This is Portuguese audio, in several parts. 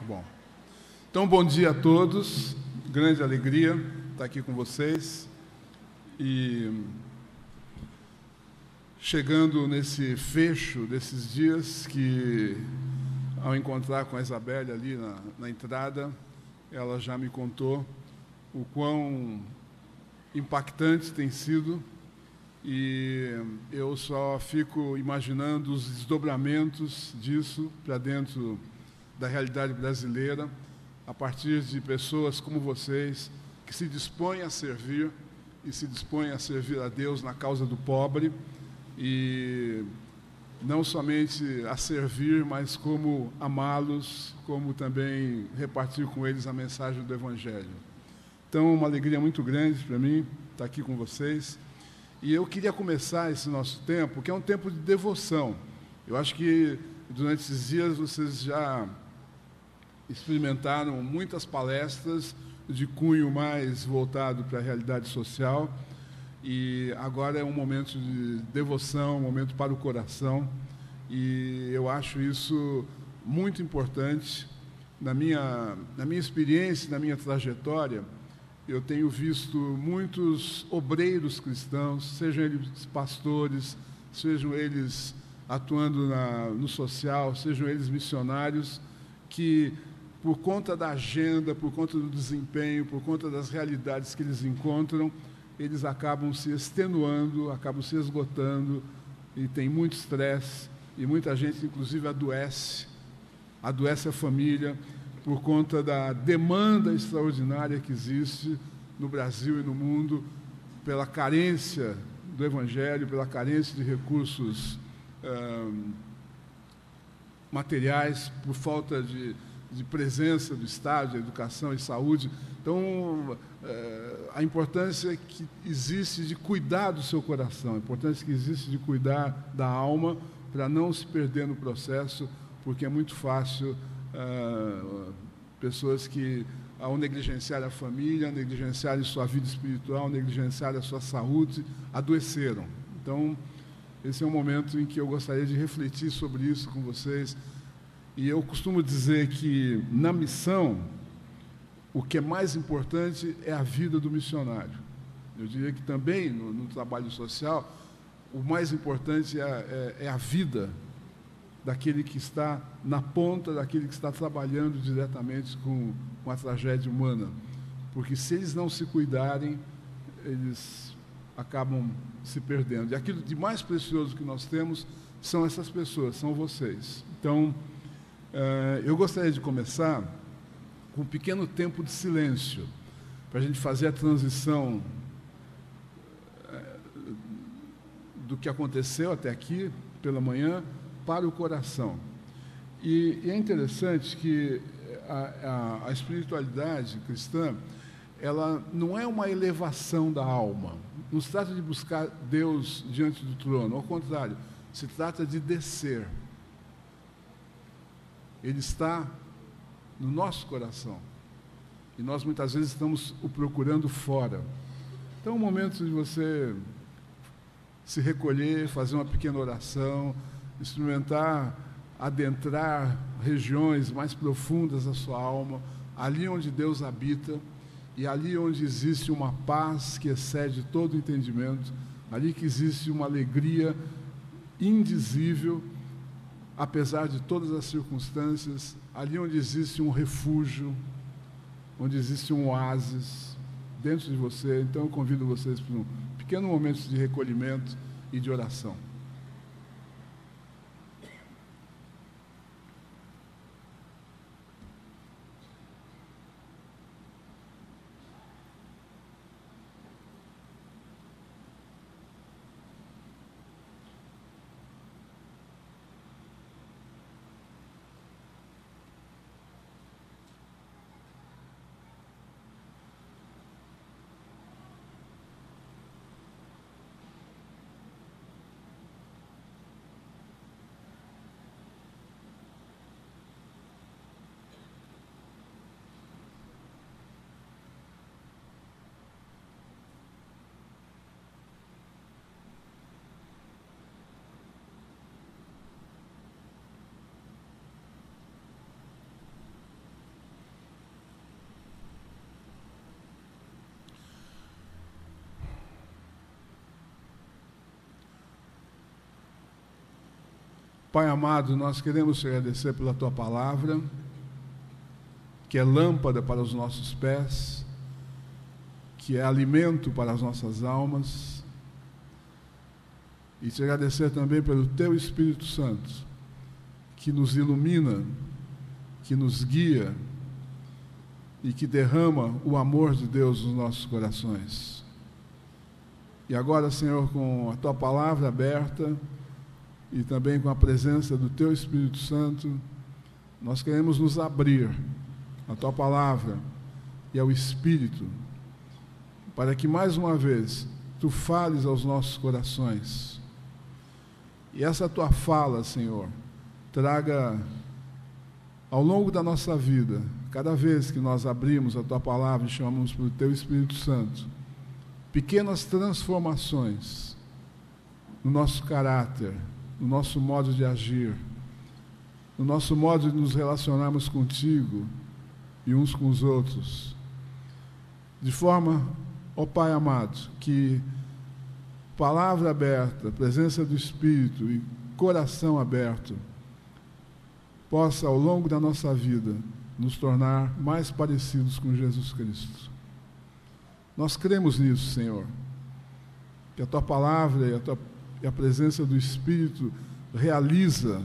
Bom, então bom dia a todos, grande alegria estar aqui com vocês e chegando nesse fecho desses dias que, ao encontrar com a Isabelle ali na entrada, ela já me contou o quão impactante tem sido e eu só fico imaginando os desdobramentos disso para dentro da realidade brasileira, a partir de pessoas como vocês, que se dispõem a servir e se dispõem a servir a Deus na causa do pobre, e não somente a servir, mas como amá-los, como também repartir com eles a mensagem do Evangelho. Então, uma alegria muito grande para mim estar aqui com vocês. E eu queria começar esse nosso tempo, que é um tempo de devoção. Eu acho que durante esses dias vocês já experimentaram muitas palestras de cunho mais voltado para a realidade social, e agora é um momento de devoção, um momento para o coração, e eu acho isso muito importante. Na minha experiência, na minha trajetória, eu tenho visto muitos obreiros cristãos, sejam eles pastores, sejam eles atuando no social, sejam eles missionários, que por conta da agenda, por conta do desempenho, por conta das realidades que eles encontram, eles acabam se extenuando, acabam se esgotando, e tem muito estresse, e muita gente, inclusive, adoece a família, por conta da demanda extraordinária que existe no Brasil e no mundo, pela carência do Evangelho, pela carência de recursos materiais, por falta de presença do Estado, de educação e saúde. Então, a importância que existe de cuidar do seu coração, a importância que existe de cuidar da alma, para não se perder no processo, porque é muito fácil pessoas que, ao negligenciar a família, negligenciarem sua vida espiritual, negligenciarem a sua saúde, adoeceram. Então, esse é um momento em que eu gostaria de refletir sobre isso com vocês. E eu costumo dizer que, na missão, o que é mais importante é a vida do missionário. Eu diria que também, no trabalho social, o mais importante é a vida daquele que está na ponta, daquele que está trabalhando diretamente com a tragédia humana. Porque se eles não se cuidarem, eles acabam se perdendo. E aquilo de mais precioso que nós temos são essas pessoas, são vocês. Então, eu gostaria de começar com um pequeno tempo de silêncio, para a gente fazer a transição do que aconteceu até aqui, pela manhã, para o coração. E é interessante que a espiritualidade cristã, ela não é uma elevação da alma, não se trata de buscar Deus diante do trono, ao contrário, se trata de descer. Ele está no nosso coração. E nós, muitas vezes, estamos o procurando fora. Então, é um momento de você se recolher, fazer uma pequena oração, experimentar, adentrar regiões mais profundas da sua alma, ali onde Deus habita, e ali onde existe uma paz que excede todo entendimento, ali que existe uma alegria indizível, apesar de todas as circunstâncias, ali onde existe um refúgio, onde existe um oásis dentro de você. Então, eu convido vocês para um pequeno momento de recolhimento e de oração. Pai amado, nós queremos te agradecer pela Tua palavra, que é lâmpada para os nossos pés, que é alimento para as nossas almas, e te agradecer também pelo Teu Espírito Santo, que nos ilumina, que nos guia e que derrama o amor de Deus nos nossos corações. E agora, Senhor, com a Tua palavra aberta e também com a presença do Teu Espírito Santo, nós queremos nos abrir à Tua palavra e ao Espírito, para que mais uma vez Tu fales aos nossos corações. E essa Tua fala, Senhor, traga ao longo da nossa vida, cada vez que nós abrimos a Tua palavra e chamamos para o Teu Espírito Santo, pequenas transformações no nosso caráter, no nosso modo de agir, no nosso modo de nos relacionarmos contigo e uns com os outros, de forma, ó Pai amado, que palavra aberta, presença do Espírito e coração aberto possa, ao longo da nossa vida, nos tornar mais parecidos com Jesus Cristo. Nós cremos nisso, Senhor, que a Tua palavra e a presença do Espírito realiza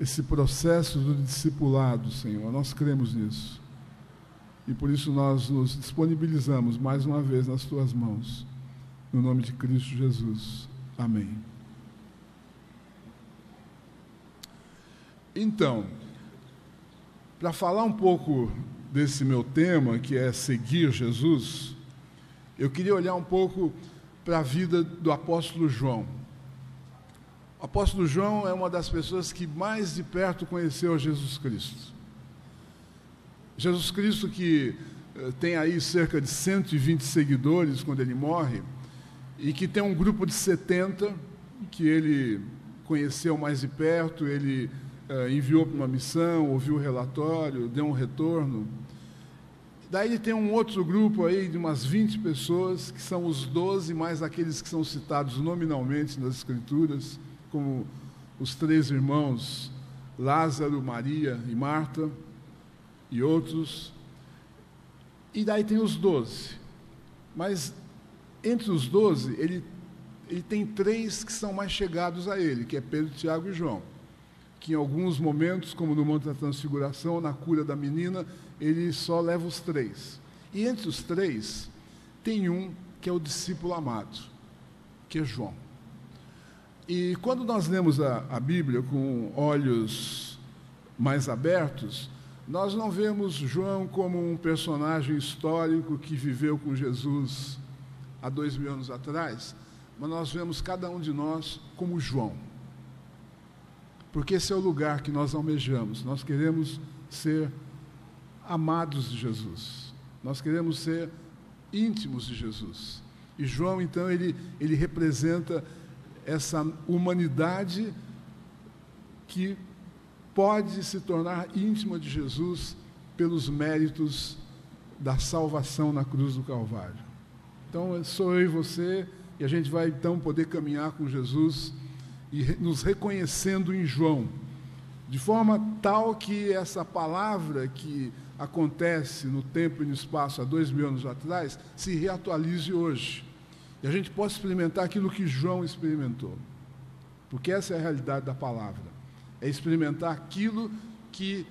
esse processo do discipulado, Senhor. Nós cremos nisso. E por isso nós nos disponibilizamos mais uma vez nas Tuas mãos, no nome de Cristo Jesus. Amém. Então, para falar um pouco desse meu tema, que é seguir Jesus, eu queria olhar um pouco para a vida do apóstolo João. O apóstolo João é uma das pessoas que mais de perto conheceu Jesus Cristo. Jesus Cristo, que tem aí cerca de 120 seguidores quando ele morre, e que tem um grupo de 70 que ele conheceu mais de perto, ele enviou para uma missão, ouviu o relatório, deu um retorno. Daí ele tem um outro grupo aí de umas 20 pessoas, que são os 12, mais aqueles que são citados nominalmente nas Escrituras, como os 3 irmãos, Lázaro, Maria e Marta, e outros. E daí tem os 12. Mas entre os 12, ele tem 3 que são mais chegados a ele, que é Pedro, Tiago e João, que em alguns momentos, como no Monte da Transfiguração, na cura da menina, ele só leva os 3. E entre os 3, tem um que é o discípulo amado, que é João. E quando nós lemos a Bíblia com olhos mais abertos, nós não vemos João como um personagem histórico que viveu com Jesus há 2000 anos atrás, mas nós vemos cada um de nós como João. Porque esse é o lugar que nós almejamos. Nós queremos ser amados de Jesus. Nós queremos ser íntimos de Jesus. E João, então, ele representa essa humanidade que pode se tornar íntima de Jesus pelos méritos da salvação na cruz do Calvário. Então, sou eu e você, e a gente vai, então, poder caminhar com Jesus e nos reconhecendo em João, de forma tal que essa palavra que acontece no tempo e no espaço há 2000 anos atrás, se reatualize hoje. E a gente possa experimentar aquilo que João experimentou. Porque essa é a realidade da palavra. É experimentar aquilo que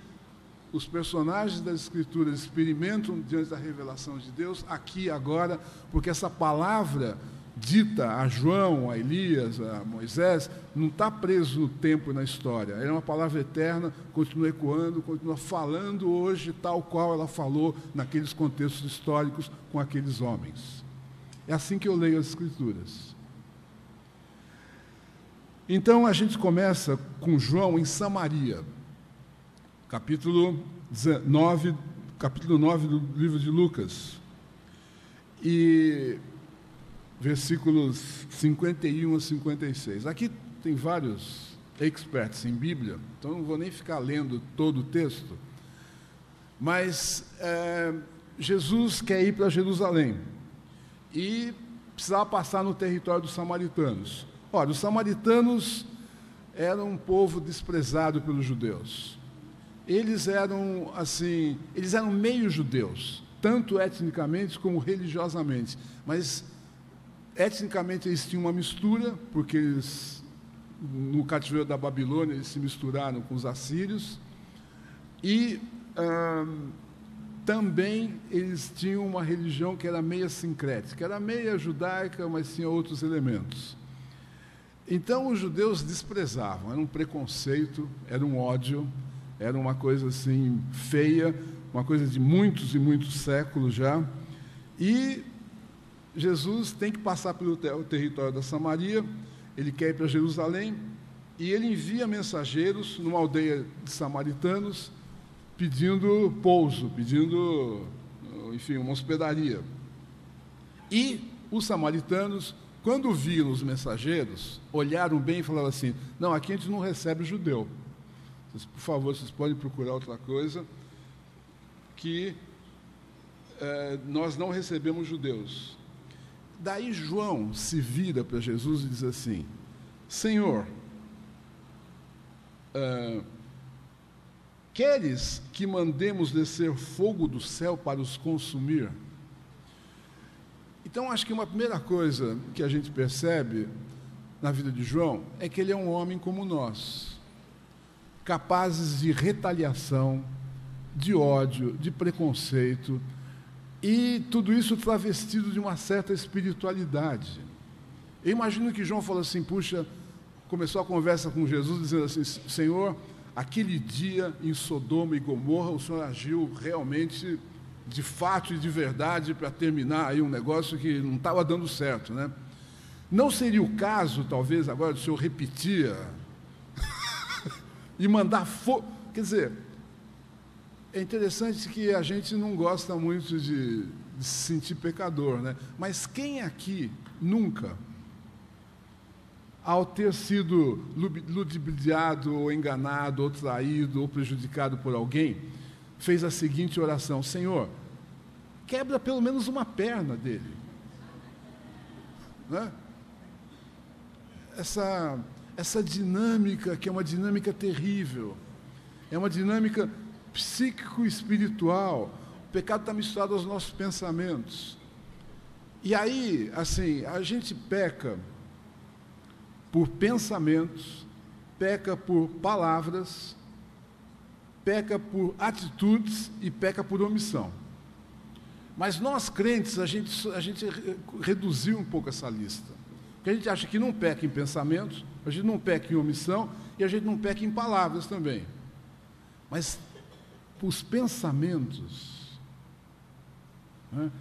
os personagens das Escrituras experimentam diante da revelação de Deus, aqui e agora, porque essa palavra dita a João, a Elias, a Moisés, não está preso no tempo e na história. Ela é uma palavra eterna, continua ecoando, continua falando hoje tal qual ela falou naqueles contextos históricos com aqueles homens. É assim que eu leio as Escrituras. Então a gente começa com João em Samaria, capítulo 9 do livro de Lucas, e versículos 51 a 56. Aqui tem vários experts em Bíblia, então não vou nem ficar lendo todo o texto, mas Jesus quer ir para Jerusalém e precisava passar no território dos samaritanos. Ora, os samaritanos eram um povo desprezado pelos judeus. Eles eram meio judeus, tanto etnicamente como religiosamente, mas etnicamente eles tinham uma mistura, porque eles, no cativeiro da Babilônia, eles se misturaram com os assírios, e também eles tinham uma religião que era meia sincrética, era meia judaica, mas tinha outros elementos. Então os judeus desprezavam, era um preconceito, era um ódio, era uma coisa assim feia, uma coisa de muitos e muitos séculos já. E Jesus tem que passar pelo território da Samaria, ele quer ir para Jerusalém, e ele envia mensageiros numa aldeia de samaritanos, pedindo pouso, pedindo, enfim, uma hospedaria. E os samaritanos, quando viram os mensageiros, olharam bem e falaram assim: não, aqui a gente não recebe judeu. Por favor, vocês podem procurar outra coisa, que nós não recebemos judeus. Daí João se vira para Jesus e diz assim: Senhor, queres que mandemos descer fogo do céu para os consumir? Então, acho que uma primeira coisa que a gente percebe na vida de João é que ele é um homem como nós, capazes de retaliação, de ódio, de preconceito, e tudo isso travestido de uma certa espiritualidade. Eu imagino que João falou assim, puxa, começou a conversa com Jesus, dizendo assim: Senhor, aquele dia em Sodoma e Gomorra, o Senhor agiu realmente, de fato e de verdade, para terminar aí um negócio que não estava dando certo, né? Não seria o caso, talvez, agora, do Senhor repetir e mandar fogo? Quer dizer, é interessante que a gente não gosta muito de se sentir pecador, né? Mas quem aqui nunca, ao ter sido ludibriado, ou enganado, ou traído, ou prejudicado por alguém, fez a seguinte oração: Senhor, quebra pelo menos uma perna dele, né? Essa dinâmica, que é uma dinâmica terrível, é uma dinâmica psíquico-espiritual. O pecado está misturado aos nossos pensamentos. E aí, assim, a gente peca por pensamentos, peca por palavras, peca por atitudes e peca por omissão. Mas nós, crentes, a gente reduziu um pouco essa lista. Porque a gente acha que não peca em pensamentos, a gente não peca em omissão e a gente não peca em palavras também. Mas os pensamentos, né?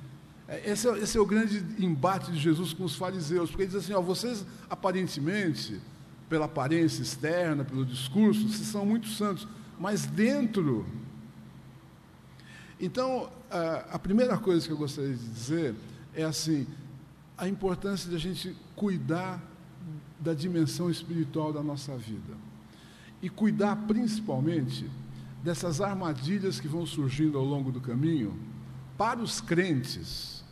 Esse é o grande embate de Jesus com os fariseus, porque ele diz assim: ó, vocês aparentemente, pela aparência externa, pelo discurso, vocês são muito santos, mas dentro... Então, a primeira coisa que eu gostaria de dizer é assim, a importância de a gente cuidar da dimensão espiritual da nossa vida. E cuidar principalmente dessas armadilhas que vão surgindo ao longo do caminho, para os crentes,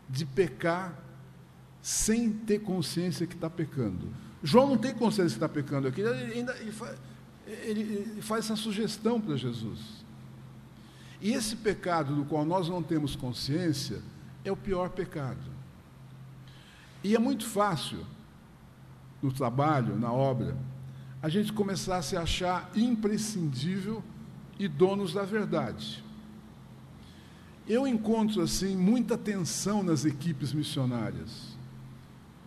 de pecar sem ter consciência que está pecando. João não tem consciência que está pecando aqui, ele faz essa sugestão para Jesus. E esse pecado do qual nós não temos consciência é o pior pecado. E é muito fácil, no trabalho, na obra, a gente começar a se achar imprescindível e donos da verdade. Eu encontro, assim, muita tensão nas equipes missionárias.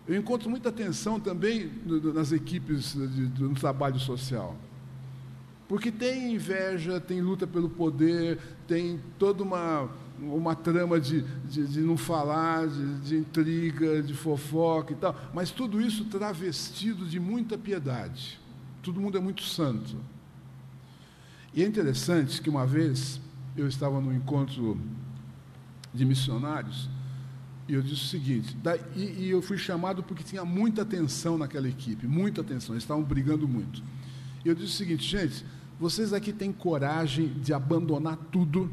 Eu encontro muita tensão também nas equipes no trabalho social. Porque tem inveja, tem luta pelo poder, tem toda uma trama de não falar, de intriga, de fofoca e tal, mas tudo isso travestido de muita piedade. Todo mundo é muito santo. E é interessante que uma vez eu estava num encontro de missionários e eu disse o seguinte, e eu fui chamado porque tinha muita tensão naquela equipe, muita tensão, eles estavam brigando muito. E eu disse o seguinte: gente, vocês aqui têm coragem de abandonar tudo,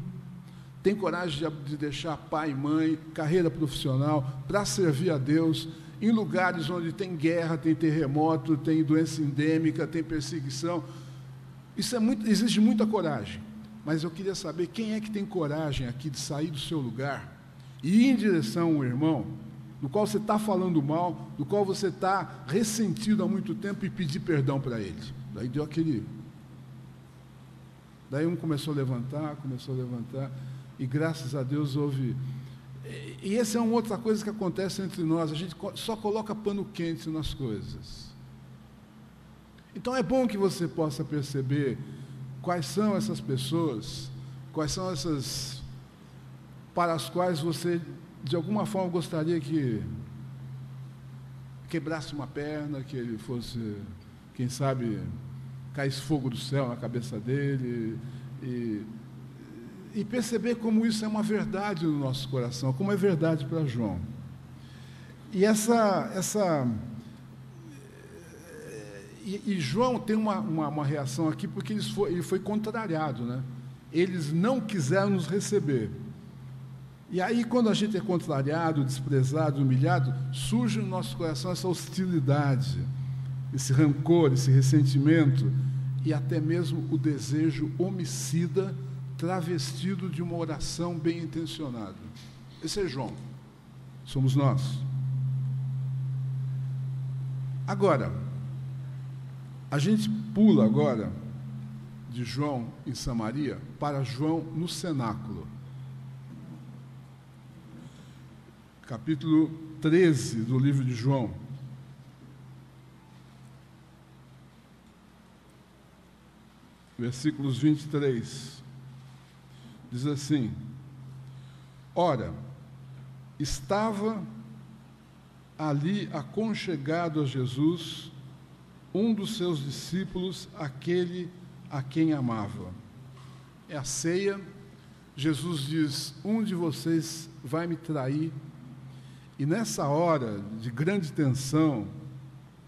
têm coragem de deixar pai e mãe, carreira profissional, para servir a Deus em lugares onde tem guerra, tem terremoto, tem doença endêmica, tem perseguição. Exige muita coragem. Mas eu queria saber quem é que tem coragem aqui de sair do seu lugar e ir em direção a um irmão do qual você está falando mal, do qual você está ressentido há muito tempo, e pedir perdão para ele. Daí deu aquele... Daí um começou a levantar, e graças a Deus houve... E essa é uma outra coisa que acontece entre nós, a gente só coloca pano quente nas coisas. Então é bom que você possa perceber quais são essas pessoas, quais são essas para as quais você, de alguma forma, gostaria que quebrasse uma perna, que ele fosse, quem sabe, caísse fogo do céu na cabeça dele, e perceber como isso é uma verdade no nosso coração, como é verdade para João. E E João tem uma reação aqui, porque ele foi contrariado, né? Eles não quiseram nos receber. E aí, quando a gente é contrariado, desprezado, humilhado, surge no nosso coração essa hostilidade, esse rancor, esse ressentimento, e até mesmo o desejo homicida travestido de uma oração bem intencionada. Esse é João. Somos nós. Agora, a gente pula agora de João em Samaria para João no cenáculo. Capítulo 13 do livro de João. Versículos 23. Diz assim: Ora, estava ali aconchegado a Jesus um dos seus discípulos, aquele a quem amava. É a ceia. Jesus diz: um de vocês vai me trair. E nessa hora de grande tensão,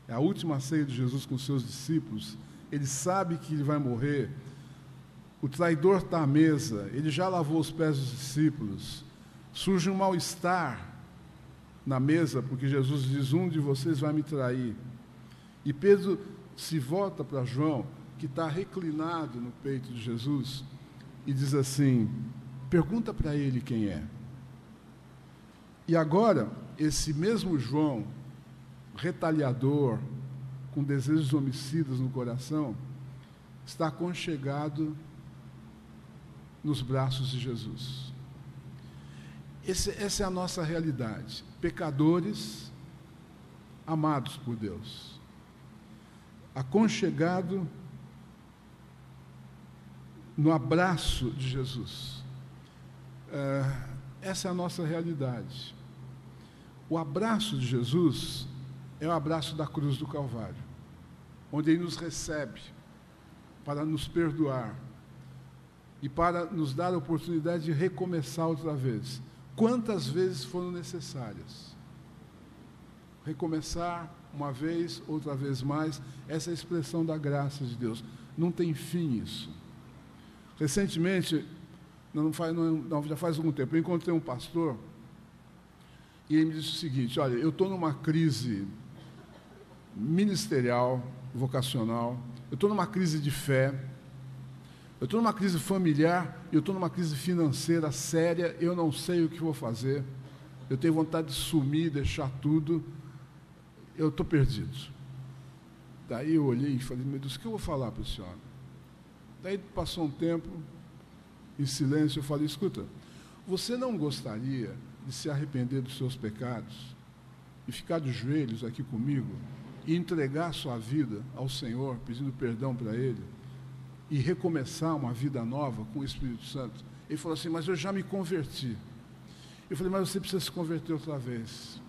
é a última ceia de Jesus com seus discípulos, ele sabe que ele vai morrer, o traidor está à mesa, ele já lavou os pés dos discípulos, surge um mal-estar na mesa, porque Jesus diz: um de vocês vai me trair. E Pedro se volta para João, que está reclinado no peito de Jesus, e diz assim: pergunta para ele quem é. E agora, esse mesmo João, retaliador, com desejos homicidas no coração, está aconchegado nos braços de Jesus. Essa é a nossa realidade. Pecadores amados por Deus. Aconchegado no abraço de Jesus. Essa é a nossa realidade. O abraço de Jesus é o abraço da cruz do Calvário, onde Ele nos recebe para nos perdoar e para nos dar a oportunidade de recomeçar outra vez, quantas vezes foram necessárias. Recomeçar uma vez, outra vez mais, essa é a expressão da graça de Deus. Não tem fim isso. Recentemente, já faz algum tempo, eu encontrei um pastor e ele me disse o seguinte: olha, eu estou numa crise ministerial, vocacional, eu estou numa crise de fé, eu estou numa crise familiar, eu estou numa crise financeira séria, eu não sei o que vou fazer, eu tenho vontade de sumir, deixar tudo, eu estou perdido. Daí eu olhei e falei: meu Deus, o que eu vou falar para esse homem? Daí passou um tempo, em silêncio, eu falei: escuta, você não gostaria de se arrepender dos seus pecados e ficar de joelhos aqui comigo e entregar sua vida ao Senhor, pedindo perdão para Ele e recomeçar uma vida nova com o Espírito Santo? Ele falou assim: mas eu já me converti. Eu falei: mas você precisa se converter outra vez,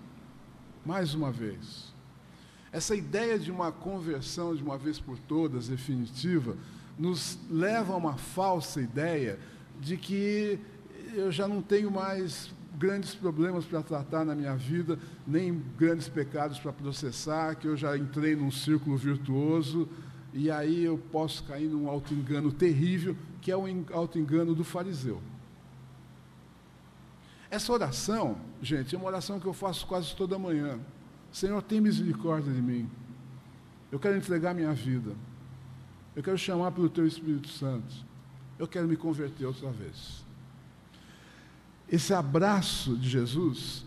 mais uma vez. Essa ideia de uma conversão de uma vez por todas, definitiva, nos leva a uma falsa ideia de que eu já não tenho mais grandes problemas para tratar na minha vida, nem grandes pecados para processar, que eu já entrei num círculo virtuoso, e aí eu posso cair num auto-engano terrível, que é o auto-engano do fariseu. Essa oração, gente, é uma oração que eu faço quase toda manhã. Senhor, tem misericórdia de mim. Eu quero entregar minha vida. Eu quero chamar pelo Teu Espírito Santo. Eu quero me converter outra vez. Esse abraço de Jesus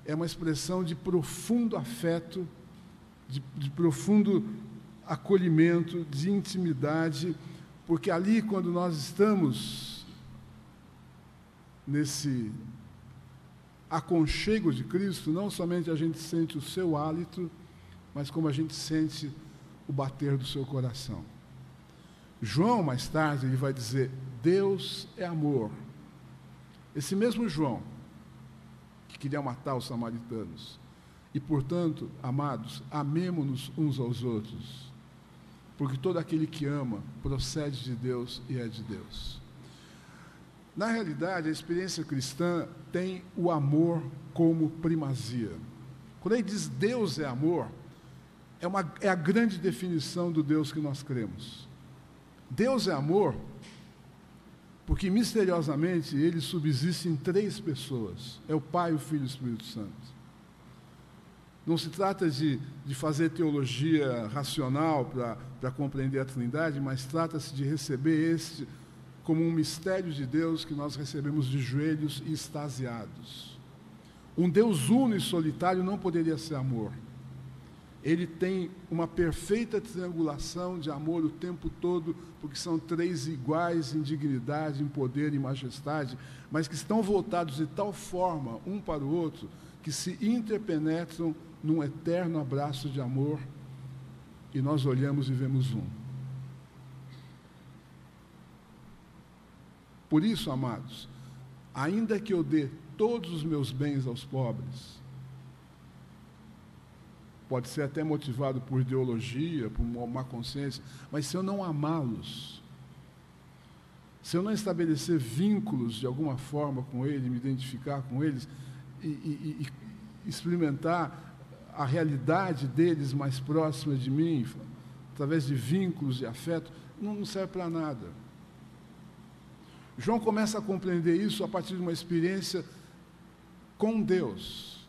é uma expressão de profundo afeto, de profundo acolhimento, de intimidade, porque ali, quando nós estamos nesse aconchego de Cristo, não somente a gente sente o seu hálito, mas como a gente sente o bater do seu coração. João, mais tarde, ele vai dizer: Deus é amor. Esse mesmo João, que queria matar os samaritanos. E, portanto, amados, amemo-nos uns aos outros, porque todo aquele que ama procede de Deus e é de Deus. Na realidade, a experiência cristã tem o amor como primazia. Quando ele diz Deus é amor, é a grande definição do Deus que nós cremos. Deus é amor porque, misteriosamente, ele subsiste em 3 pessoas. É o Pai, o Filho e o Espírito Santo. Não se trata de fazer teologia racional para compreender a Trindade, mas trata-se de receber este como um mistério de Deus que nós recebemos de joelhos e extasiados. Um Deus uno e solitário não poderia ser amor. Ele tem uma perfeita triangulação de amor o tempo todo, porque são 3 iguais em dignidade, em poder e majestade, mas que estão voltados de tal forma um para o outro, que se interpenetram num eterno abraço de amor, e nós olhamos e vemos um. Por isso, amados, ainda que eu dê todos os meus bens aos pobres, pode ser até motivado por ideologia, por uma má consciência, mas se eu não amá-los, se eu não estabelecer vínculos de alguma forma com eles, me identificar com eles e experimentar a realidade deles mais próxima de mim, através de vínculos de afeto, não serve para nada. João começa a compreender isso a partir de uma experiência com Deus.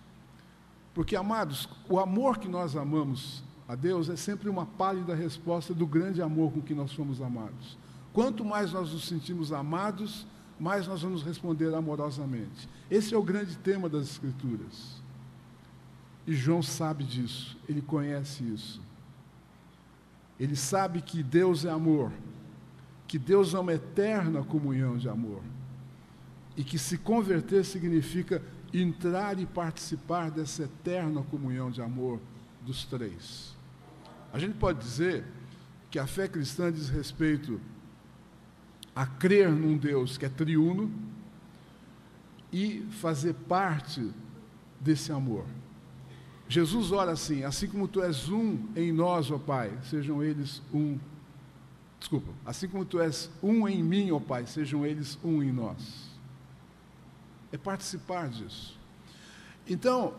Porque, amados, o amor que nós amamos a Deus é sempre uma pálida resposta do grande amor com que nós fomos amados. Quanto mais nós nos sentimos amados, mais nós vamos responder amorosamente. Esse é o grande tema das Escrituras. E João sabe disso, ele conhece isso. Ele sabe que Deus é amor, que Deus é uma eterna comunhão de amor, e que se converter significa entrar e participar dessa eterna comunhão de amor dos 3. A gente pode dizer que a fé cristã diz respeito a crer num Deus que é triuno e fazer parte desse amor. Jesus ora assim como tu és um em nós, ó Pai, sejam eles um. Assim como tu és um em mim, ó Pai, sejam eles um em nós. É participar disso. Então,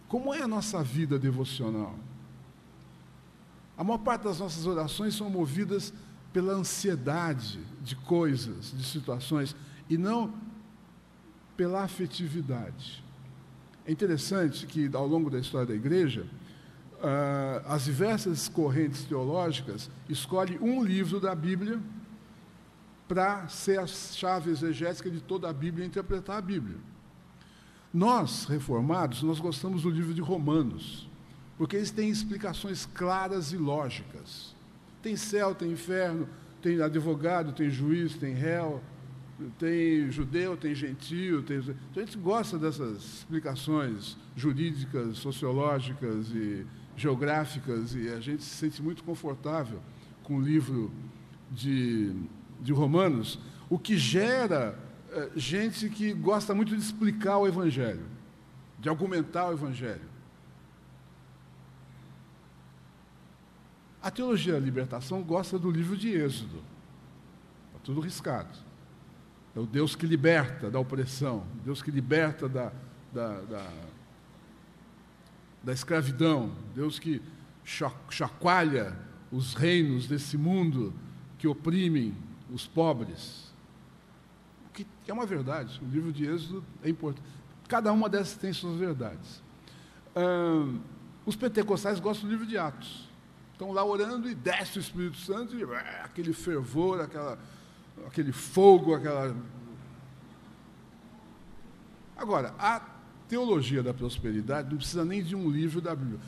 como é a nossa vida devocional? A maior parte das nossas orações são movidas pela ansiedade de coisas, de situações, e não pela afetividade. É interessante que, ao longo da história da igreja, as diversas correntes teológicas escolhem um livro da Bíblia para ser a chave exegética de toda a Bíblia e interpretar a Bíblia. Nós, reformados, nós gostamos do livro de Romanos, porque eles têm explicações claras e lógicas. Tem céu, tem inferno, tem advogado, tem juiz, tem réu, tem judeu, tem gentio, Então a gente gosta dessas explicações jurídicas, sociológicas e geográficas, e a gente se sente muito confortável com o livro de Romanos, o que gera gente que gosta muito de explicar o Evangelho, de argumentar o Evangelho. A teologia da libertação gosta do livro de Êxodo. Está tudo riscado. É o Deus que liberta da opressão, Deus que liberta da escravidão, Deus que chacoalha os reinos desse mundo que oprimem os pobres. O que é uma verdade. O livro de Êxodo é importante. Cada uma dessas tem suas verdades. Os pentecostais gostam do livro de Atos. Estão lá orando e desce o Espírito Santo e aquele fervor, aquele fogo, Agora, a teologia da prosperidade não precisa nem de um livro da Bíblia.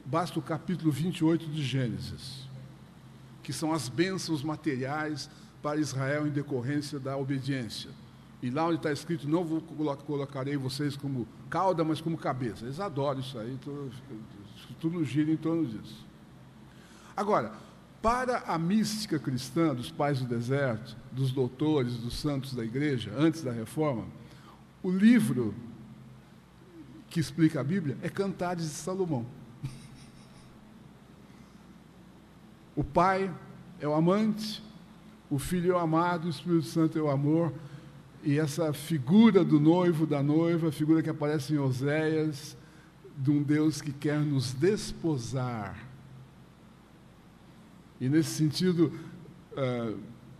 Basta o capítulo 28 de Gênesis, que são as bênçãos materiais para Israel em decorrência da obediência. E lá onde está escrito, não colocarei vocês como cauda, mas como cabeça. Eles adoram isso aí, tudo gira em torno disso. Agora, para a mística cristã dos pais do deserto, dos doutores, dos santos da igreja, antes da reforma, o livro que explica a Bíblia é Cantares de Salomão. O pai é o amante, o filho é o amado, o Espírito Santo é o amor, e essa figura do noivo, da noiva, a figura que aparece em Oséias, de um Deus que quer nos desposar. E nesse sentido,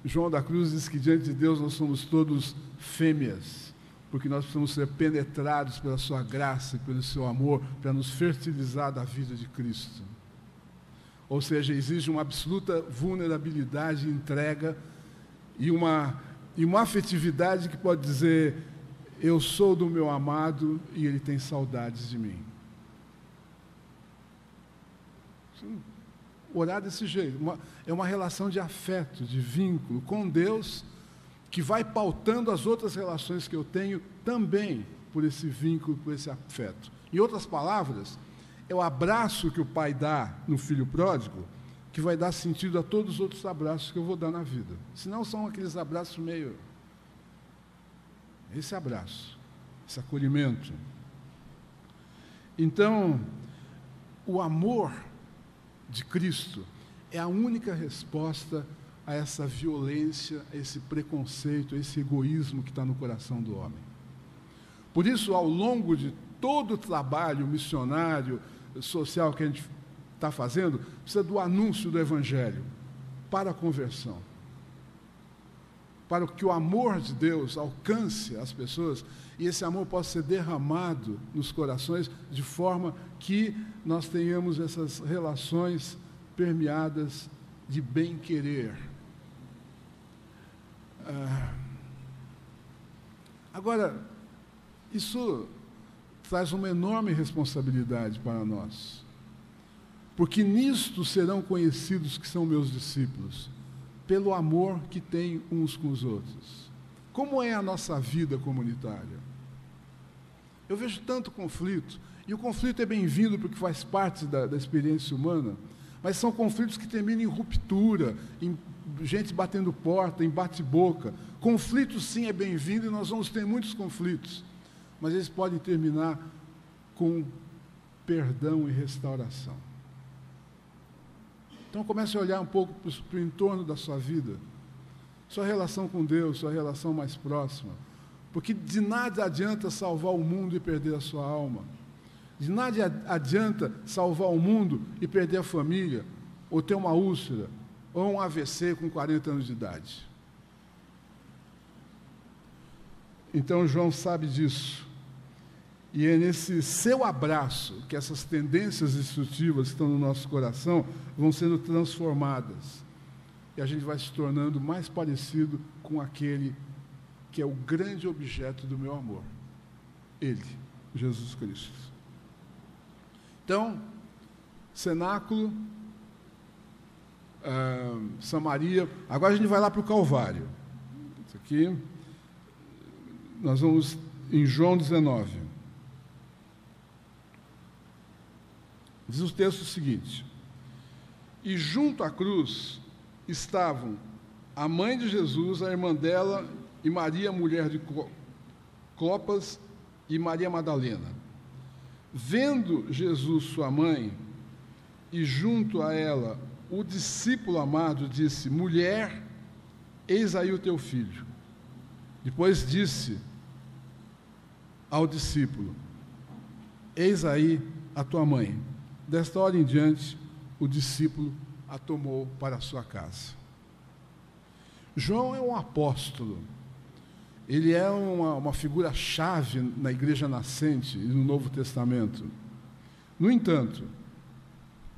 João da Cruz diz que diante de Deus nós somos todos fêmeas, porque nós precisamos ser penetrados pela sua graça e pelo seu amor, para nos fertilizar da vida de Cristo. Ou seja, exige uma absoluta vulnerabilidade e entrega e uma afetividade que pode dizer, eu sou do meu amado e ele tem saudades de mim. Orar desse jeito, é uma relação de afeto, de vínculo com Deus, que vai pautando as outras relações que eu tenho também por esse vínculo, por esse afeto. Em outras palavras, é o abraço que o pai dá no filho pródigo que vai dar sentido a todos os outros abraços que eu vou dar na vida. Senão são aqueles abraços meio... Esse abraço, esse acolhimento. Então, o amor de Cristo é a única resposta a essa violência, a esse preconceito, a esse egoísmo que está no coração do homem. Por isso, ao longo de todo o trabalho missionário, social que a gente está fazendo, precisa do anúncio do Evangelho para a conversão. Para que o amor de Deus alcance as pessoas e esse amor possa ser derramado nos corações de forma que nós tenhamos essas relações permeadas de bem-querer. Agora, isso traz uma enorme responsabilidade para nós, porque nisto serão conhecidos que são meus discípulos, pelo amor que têm uns com os outros. Como é a nossa vida comunitária? Eu vejo tanto conflito, e o conflito é bem-vindo porque faz parte da experiência humana, mas são conflitos que terminam em ruptura, em gente batendo porta, em bate-boca. Conflito, sim, é bem-vindo, e nós vamos ter muitos conflitos, mas eles podem terminar com perdão e restauração. Então comece a olhar um pouco para o entorno da sua vida, sua relação com Deus, sua relação mais próxima, porque de nada adianta salvar o mundo e perder a sua alma, de nada adianta salvar o mundo e perder a família, ou ter uma úlcera, ou um AVC com 40 anos de idade. Então João sabe disso, e é nesse seu abraço que essas tendências destrutivas que estão no nosso coração vão sendo transformadas, e a gente vai se tornando mais parecido com aquele que é o grande objeto do meu amor, Ele, Jesus Cristo. Então, cenáculo, Samaria, agora a gente vai lá para o Calvário. Isso aqui, nós vamos em João 19. Diz o texto seguinte: e junto à cruz estavam a mãe de Jesus, a irmã dela, e Maria, mulher de Clopas, e Maria Madalena. Vendo Jesus sua mãe, e junto a ela o discípulo amado, disse: mulher, eis aí o teu filho. Depois disse ao discípulo: eis aí a tua mãe. Desta hora em diante, o discípulo a tomou para a sua casa. João é um apóstolo. Ele é uma figura-chave na igreja nascente e no Novo Testamento. No entanto,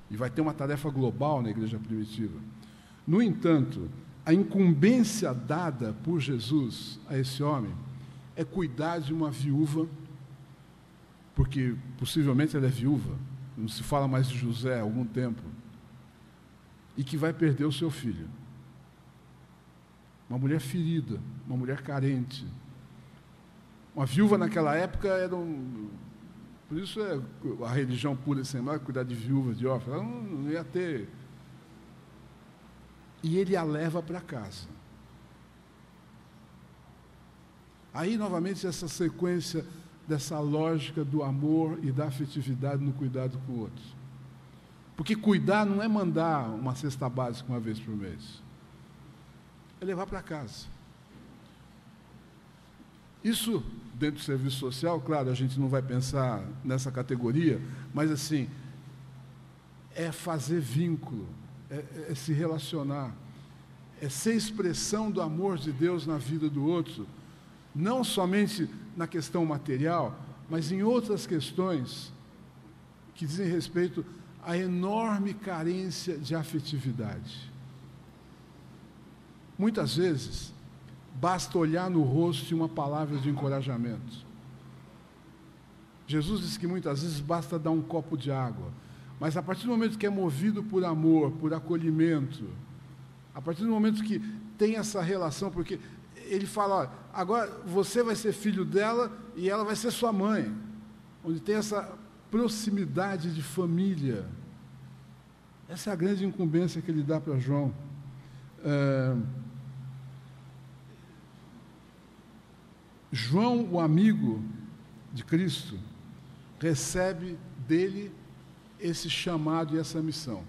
e vai ter uma tarefa global na igreja primitiva, no entanto, a incumbência dada por Jesus a esse homem é cuidar de uma viúva, porque possivelmente ela é viúva, não se fala mais de José há algum tempo, e que vai perder o seu filho. Uma mulher ferida, uma mulher carente. Uma viúva naquela época era por isso a religião pura e sem mal, cuidar de viúvas, de órfãos, ela não ia ter. E ele a leva para casa. Aí, novamente, essa sequência dessa lógica do amor e da afetividade no cuidado com o outro. Porque cuidar não é mandar uma cesta básica uma vez por mês. É levar para casa. Isso, dentro do serviço social, claro, a gente não vai pensar nessa categoria, mas, assim, é fazer vínculo, é se relacionar, é ser expressão do amor de Deus na vida do outro, não somente na questão material, mas em outras questões que dizem respeito à enorme carência de afetividade. Muitas vezes, basta olhar no rosto e uma palavra de encorajamento. Jesus disse que muitas vezes basta dar um copo de água, mas a partir do momento que é movido por amor, por acolhimento, a partir do momento que tem essa relação, porque ele fala, olha, agora você vai ser filho dela e ela vai ser sua mãe, onde tem essa proximidade de família. Essa é a grande incumbência que ele dá para João. João, o amigo de Cristo, recebe dele esse chamado e essa missão.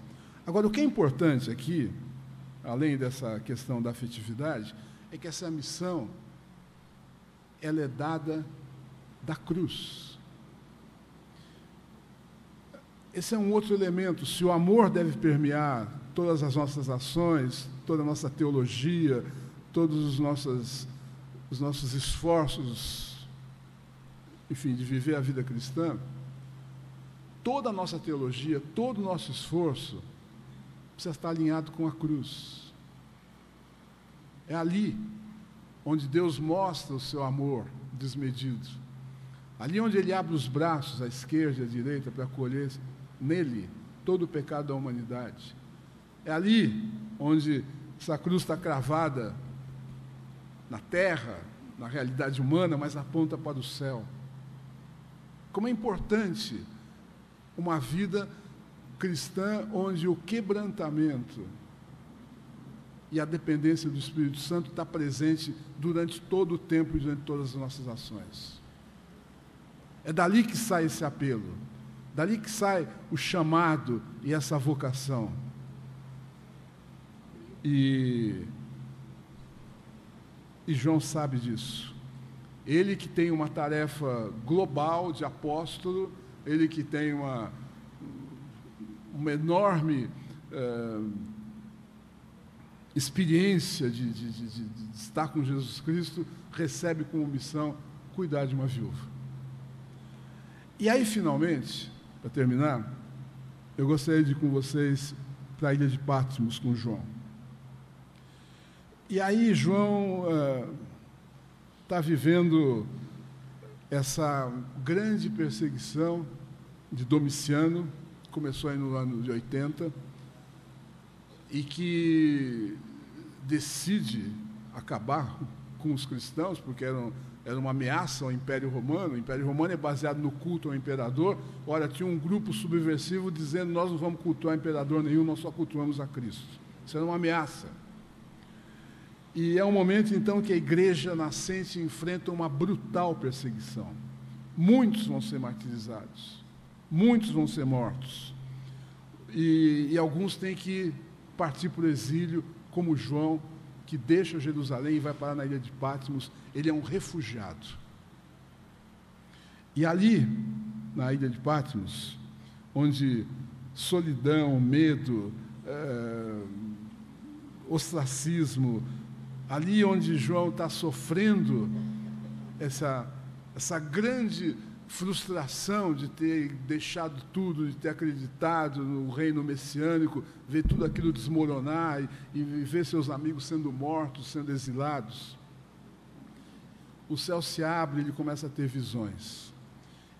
Agora, o que é importante aqui, além dessa questão da afetividade, é que essa missão, ela é dada da cruz. Esse é um outro elemento. Se o amor deve permear todas as nossas ações, toda a nossa teologia, todos os nossos esforços, enfim, de viver a vida cristã, toda a nossa teologia, todo o nosso esforço precisa estar alinhado com a cruz. É ali onde Deus mostra o seu amor desmedido. Ali onde Ele abre os braços, à esquerda e à direita, para acolher nele todo o pecado da humanidade. É ali onde essa cruz está cravada na terra, na realidade humana, mas aponta para o céu. Como é importante uma vida cristã onde o quebrantamento e a dependência do Espírito Santo está presente durante todo o tempo e durante todas as nossas ações. É dali que sai esse apelo, dali que sai o chamado e essa vocação. E João sabe disso. Ele que tem uma tarefa global de apóstolo, ele que tem uma enorme experiência de estar com Jesus Cristo, recebe como missão cuidar de uma viúva. E aí, finalmente, para terminar, eu gostaria de ir com vocês para a ilha de Patmos com João. E aí, João está vivendo essa grande perseguição de Domiciano, começou aí no ano de 80, e que decide acabar com os cristãos, porque era uma ameaça ao Império Romano. O Império Romano é baseado no culto ao imperador. Ora, tinha um grupo subversivo dizendo, nós não vamos cultuar imperador nenhum, nós só cultuamos a Cristo. Isso era uma ameaça. E é um momento, então, que a igreja nascente enfrenta uma brutal perseguição. Muitos vão ser martirizados, muitos vão ser mortos. E alguns têm que partir para o exílio, como João, que deixa Jerusalém e vai parar na ilha de Patmos. Ele é um refugiado. E ali, na ilha de Patmos, onde solidão, medo, ostracismo, ali onde João está sofrendo essa grande frustração de ter deixado tudo, de ter acreditado no reino messiânico, ver tudo aquilo desmoronar e ver seus amigos sendo mortos, sendo exilados, o céu se abre e ele começa a ter visões.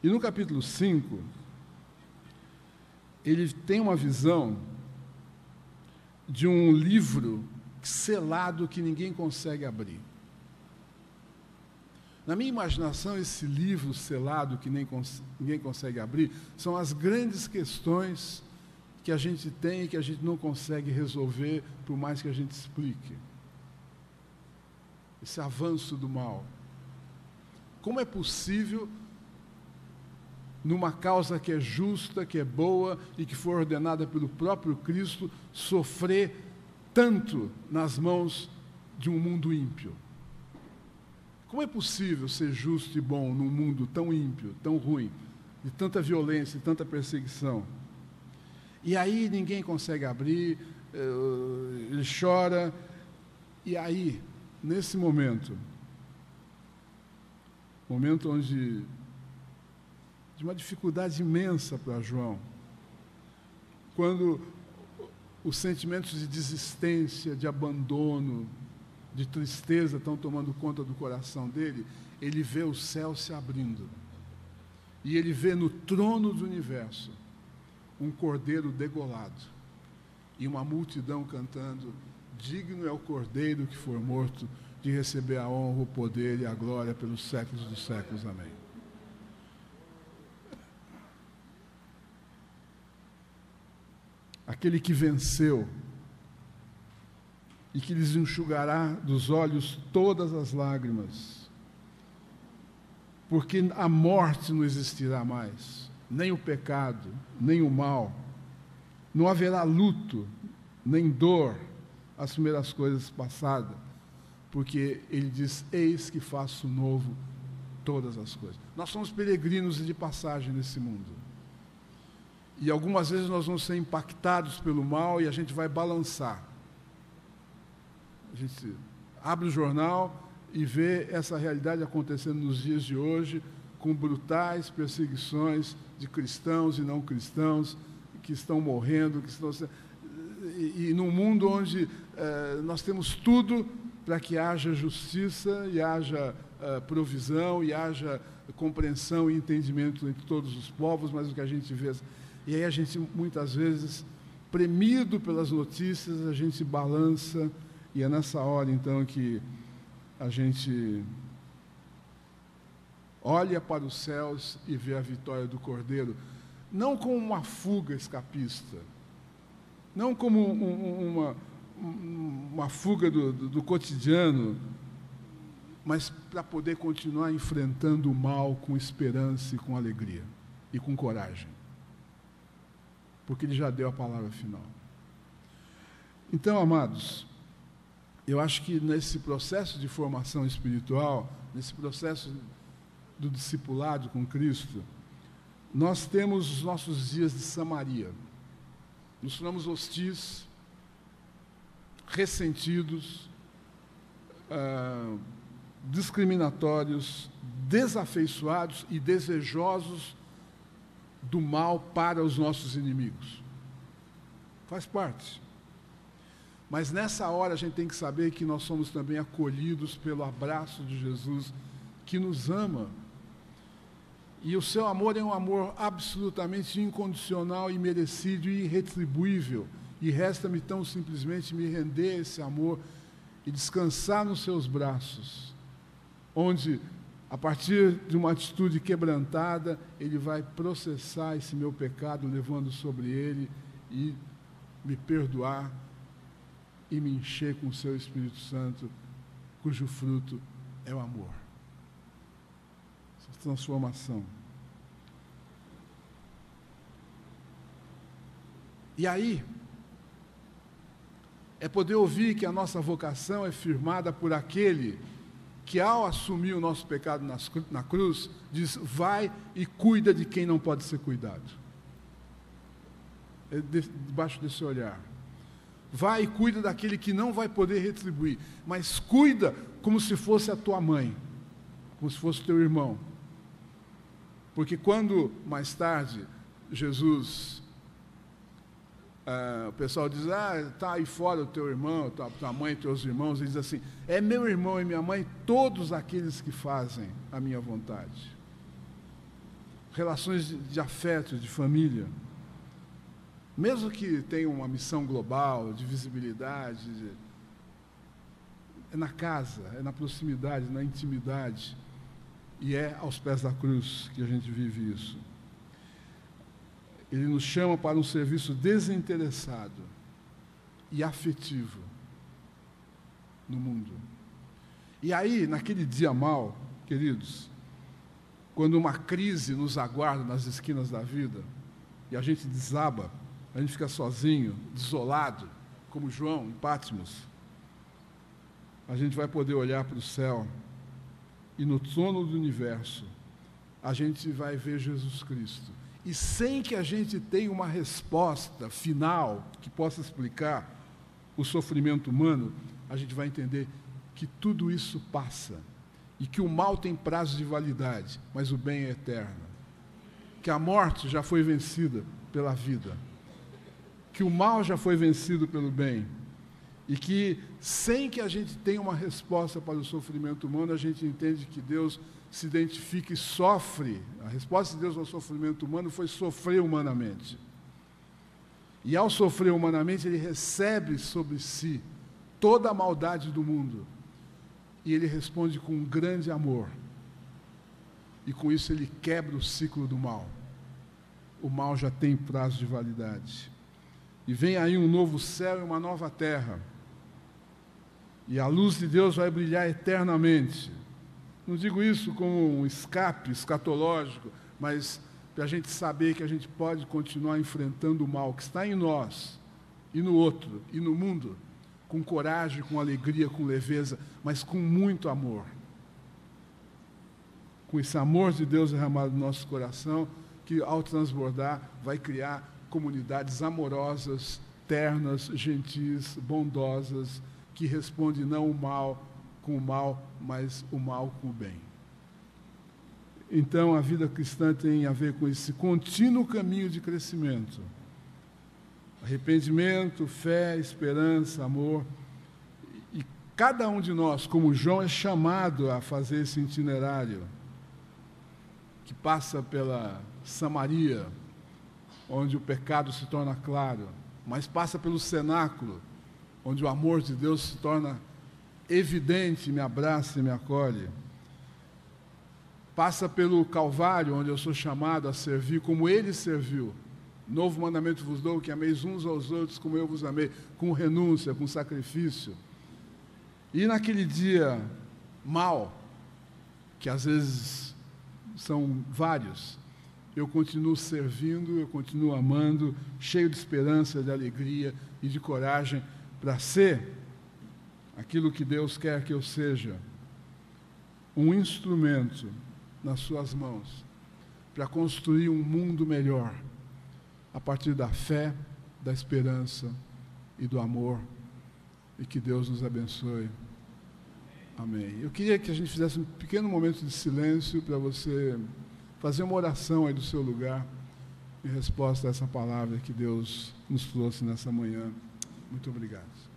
E no capítulo 5, ele tem uma visão de um livro selado que ninguém consegue abrir. Na minha imaginação, esse livro selado que ninguém consegue abrir são as grandes questões que a gente tem e que a gente não consegue resolver, por mais que a gente explique. Esse avanço do mal. Como é possível, numa causa que é justa, que é boa e que foi ordenada pelo próprio Cristo, sofrer tanto nas mãos de um mundo ímpio? Como é possível ser justo e bom num mundo tão ímpio, tão ruim, de tanta violência, de tanta perseguição? E aí ninguém consegue abrir, ele chora, e aí, nesse momento onde, de uma dificuldade imensa para João, quando os sentimentos de desistência, de abandono, de tristeza estão tomando conta do coração dele, ele vê o céu se abrindo. E ele vê no trono do universo um cordeiro degolado e uma multidão cantando: digno é o cordeiro que for morto de receber a honra, o poder e a glória pelos séculos dos séculos. Amém. Aquele que venceu e que lhes enxugará dos olhos todas as lágrimas, porque a morte não existirá mais, nem o pecado, nem o mal, não haverá luto, nem dor, as primeiras coisas passadas, porque ele diz: eis que faço novo todas as coisas. Nós somos peregrinos e de passagem nesse mundo, e algumas vezes nós vamos ser impactados pelo mal e a gente vai balançar. A gente abre o jornal e vê essa realidade acontecendo nos dias de hoje, com brutais perseguições de cristãos e não cristãos, que estão morrendo, e num mundo onde nós temos tudo para que haja justiça e haja provisão e haja compreensão e entendimento entre todos os povos, mas o que a gente vê... E aí a gente, muitas vezes, premido pelas notícias, a gente balança. E é nessa hora, então, que a gente olha para os céus e vê a vitória do Cordeiro, não como uma fuga escapista, não como uma fuga do cotidiano, mas para poder continuar enfrentando o mal com esperança e com alegria, e com coragem, porque Ele já deu a palavra final. Então, amados, eu acho que nesse processo de formação espiritual, nesse processo do discipulado com Cristo, nós temos os nossos dias de Samaria. Nos tornamos hostis, ressentidos, discriminatórios, desafeiçoados e desejosos do mal para os nossos inimigos. Faz parte. Mas nessa hora a gente tem que saber que nós somos também acolhidos pelo abraço de Jesus, que nos ama. E o seu amor é um amor absolutamente incondicional, imerecido e irretribuível. E resta-me tão simplesmente me render a esse amor e descansar nos seus braços, onde, a partir de uma atitude quebrantada, Ele vai processar esse meu pecado, levando sobre Ele e me perdoar e me encher com o seu Espírito Santo, cujo fruto é o amor. Essa transformação. E aí, é poder ouvir que a nossa vocação é firmada por aquele que, ao assumir o nosso pecado na cruz, diz: vai e cuida de quem não pode ser cuidado. É debaixo desse olhar. Vai e cuida daquele que não vai poder retribuir, mas cuida como se fosse a tua mãe, como se fosse o teu irmão. Porque quando, mais tarde, Jesus, o pessoal diz, está aí fora o teu irmão, tua mãe, teus irmãos, ele diz assim, é meu irmão e minha mãe, todos aqueles que fazem a minha vontade. Relações de afeto, de família. Mesmo que tenha uma missão global, de visibilidade, é na casa, é na proximidade, na intimidade, e é aos pés da cruz que a gente vive isso. Ele nos chama para um serviço desinteressado e afetivo no mundo. E aí, naquele dia mau, queridos, quando uma crise nos aguarda nas esquinas da vida, e a gente desaba, a gente fica sozinho, desolado, como João em Patmos, a gente vai poder olhar para o céu e no trono do universo a gente vai ver Jesus Cristo. E sem que a gente tenha uma resposta final que possa explicar o sofrimento humano, a gente vai entender que tudo isso passa e que o mal tem prazo de validade, mas o bem é eterno. Que a morte já foi vencida pela vida. Que o mal já foi vencido pelo bem. E que, sem que a gente tenha uma resposta para o sofrimento humano, a gente entende que Deus se identifica e sofre. A resposta de Deus ao sofrimento humano foi sofrer humanamente. E ao sofrer humanamente, Ele recebe sobre si toda a maldade do mundo. E Ele responde com um grande amor. E com isso Ele quebra o ciclo do mal. O mal já tem prazo de validade. E vem aí um novo céu e uma nova terra. E a luz de Deus vai brilhar eternamente. Não digo isso como um escape escatológico, mas para a gente saber que a gente pode continuar enfrentando o mal que está em nós, e no outro, e no mundo, com coragem, com alegria, com leveza, mas com muito amor. Com esse amor de Deus derramado no nosso coração, que ao transbordar vai criar comunidades amorosas, ternas, gentis, bondosas, que respondem não o mal com o mal, mas o mal com o bem. Então, a vida cristã tem a ver com esse contínuo caminho de crescimento. Arrependimento, fé, esperança, amor. E cada um de nós, como João, é chamado a fazer esse itinerário, que passa pela Samaria, onde o pecado se torna claro, mas passa pelo cenáculo, onde o amor de Deus se torna evidente, me abraça e me acolhe. Passa pelo Calvário, onde eu sou chamado a servir como Ele serviu. Novo mandamento vos dou, que ameis uns aos outros como eu vos amei, com renúncia, com sacrifício. E naquele dia mau, que às vezes são vários, eu continuo servindo, eu continuo amando, cheio de esperança, de alegria e de coragem para ser aquilo que Deus quer que eu seja, um instrumento nas suas mãos para construir um mundo melhor a partir da fé, da esperança e do amor, e que Deus nos abençoe. Amém. Eu queria que a gente fizesse um pequeno momento de silêncio para você fazer uma oração aí do seu lugar em resposta a essa palavra que Deus nos trouxe nessa manhã. Muito obrigado.